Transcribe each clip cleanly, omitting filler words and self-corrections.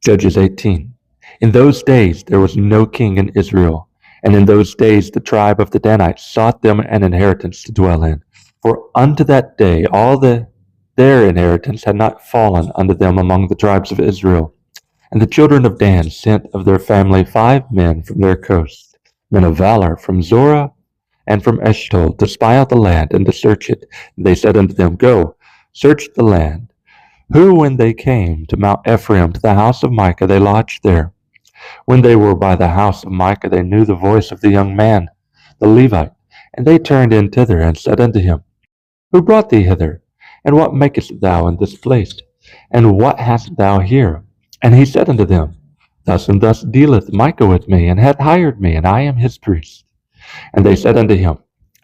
Judges 18. In those days there was no king in Israel, and in those days the tribe of the Danites sought them an inheritance to dwell in. For unto that day their inheritance had not fallen unto them among the tribes of Israel. And the children of Dan sent of their family 5 men from their coast, men of valor from Zorah and from Eshtaol, to spy out the land and to search it. And they said unto them, Go, search the land. Who, when they came to Mount Ephraim, to the house of Micah, they lodged there. When they were by the house of Micah, they knew the voice of the young man, the Levite. And they turned in thither, and said unto him, Who brought thee hither? And what makest thou in this place? And what hast thou here? And he said unto them, Thus and thus dealeth Micah with me, and hath hired me, and I am his priest. And they said unto him,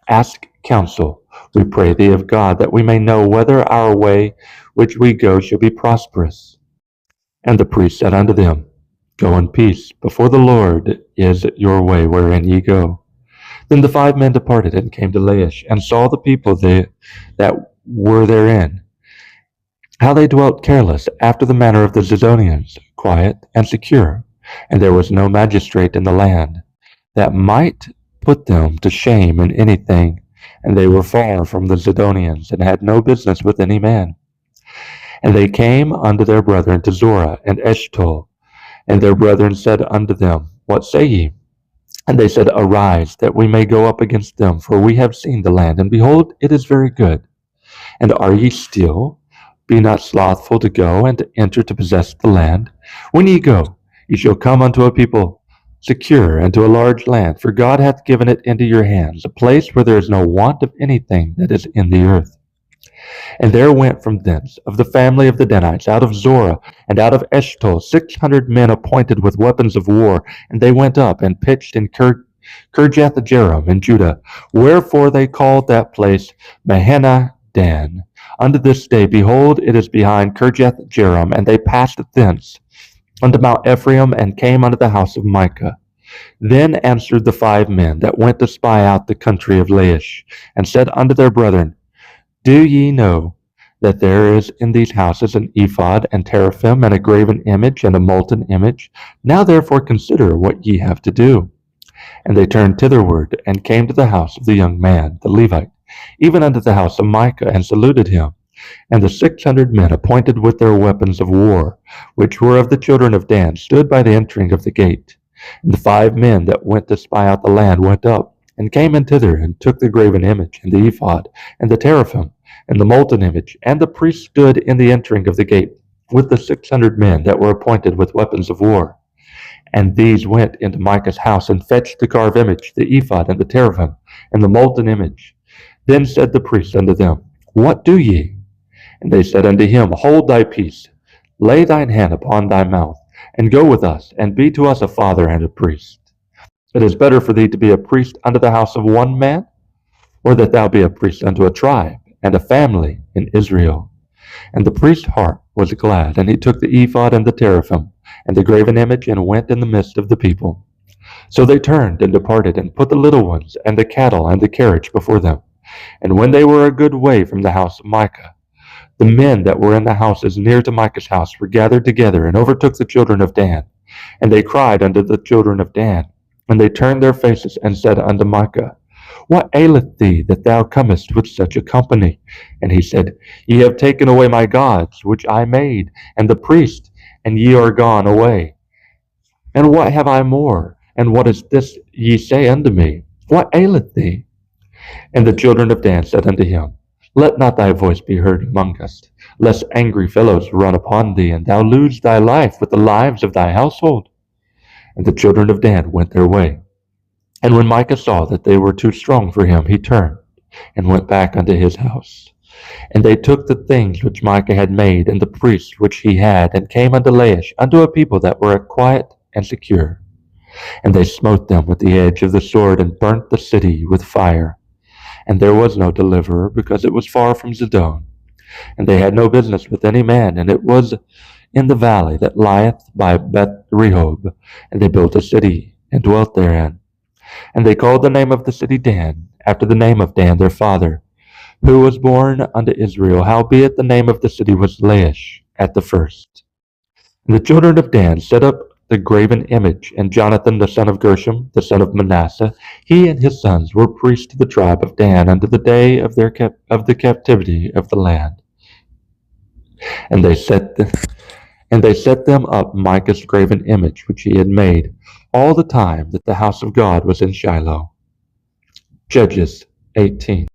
Ask counsel, we pray thee of God, that we may know whether our way which we go shall be prosperous. And the priest said unto them, Go in peace, before the Lord is your way wherein ye go. Then the 5 men departed, and came to Laish, and saw the people that were therein, how they dwelt careless, after the manner of the Zidonians, quiet and secure. And there was no magistrate in the land that might put them to shame in anything, and they were far from the Zidonians, and had no business with any man. And they came unto their brethren to Zorah and Eshtaol, and their brethren said unto them, What say ye? And they said, Arise, that we may go up against them, for we have seen the land, and behold, it is very good. And are ye still? Be not slothful to go and to enter to possess the land. When ye go, ye shall come unto a people secure, and to a large land, for God hath given it into your hands, a place where there is no want of anything that is in the earth. And there went from thence of the family of the Danites, out of Zorah and out of Eshtaol, 600 men appointed with weapons of war, and they went up and pitched in Kirjath-jearim in Judah, wherefore they called that place Mahaneh Dan. Unto this day, behold, it is behind Kirjath-jearim, and they passed thence unto Mount Ephraim, and came unto the house of Micah. Then answered the 5 men that went to spy out the country of Laish, and said unto their brethren, Do ye know that there is in these houses an ephod, and teraphim, and a graven image, and a molten image? Now therefore consider what ye have to do. And they turned thitherward, and came to the house of the young man, the Levite, even unto the house of Micah, and saluted him. And the 600 men appointed with their weapons of war, which were of the children of Dan, stood by the entering of the gate. And the 5 men that went to spy out the land went up, and came in thither, and took the graven image, and the ephod, and the teraphim, and the molten image. And the priest stood in the entering of the gate, with the 600 men that were appointed with weapons of war. And these went into Micah's house, and fetched the carved image, the ephod, and the teraphim, and the molten image. Then said the priest unto them, What do ye? And they said unto him, Hold thy peace, lay thine hand upon thy mouth, and go with us, and be to us a father and a priest. It is better for thee to be a priest unto the house of one man, or that thou be a priest unto a tribe and a family in Israel. And the priest's heart was glad, and he took the ephod and the teraphim, and the graven image, and went in the midst of the people. So they turned and departed, and put the little ones, and the cattle, and the carriage before them. And when they were a good way from the house of Micah, the men that were in the houses near to Micah's house were gathered together, and overtook the children of Dan. And they cried unto the children of Dan, and they turned their faces, and said unto Micah, What aileth thee, that thou comest with such a company? And he said, Ye have taken away my gods, which I made, and the priest, and ye are gone away. And what have I more? And what is this ye say unto me? What aileth thee? And the children of Dan said unto him, Let not thy voice be heard among us, lest angry fellows run upon thee, and thou lose thy life with the lives of thy household. And the children of Dan went their way. And when Micah saw that they were too strong for him, he turned and went back unto his house. And they took the things which Micah had made, and the priests which he had, and came unto Laish, unto a people that were quiet and secure. And they smote them with the edge of the sword, and burnt the city with fire. And there was no deliverer, because it was far from Zidon. And they had no business with any man, and it was in the valley that lieth by Beth-rehob. And they built a city, and dwelt therein. And they called the name of the city Dan, after the name of Dan their father, who was born unto Israel. Howbeit the name of the city was Laish at the first. And the children of Dan set up the graven image, and Jonathan the son of Gershom, the son of Manasseh, he and his sons were priests to the tribe of Dan unto the day of the captivity of the land. And they set them up Micah's graven image which he had made, all the time that the house of God was in Shiloh. Judges 18.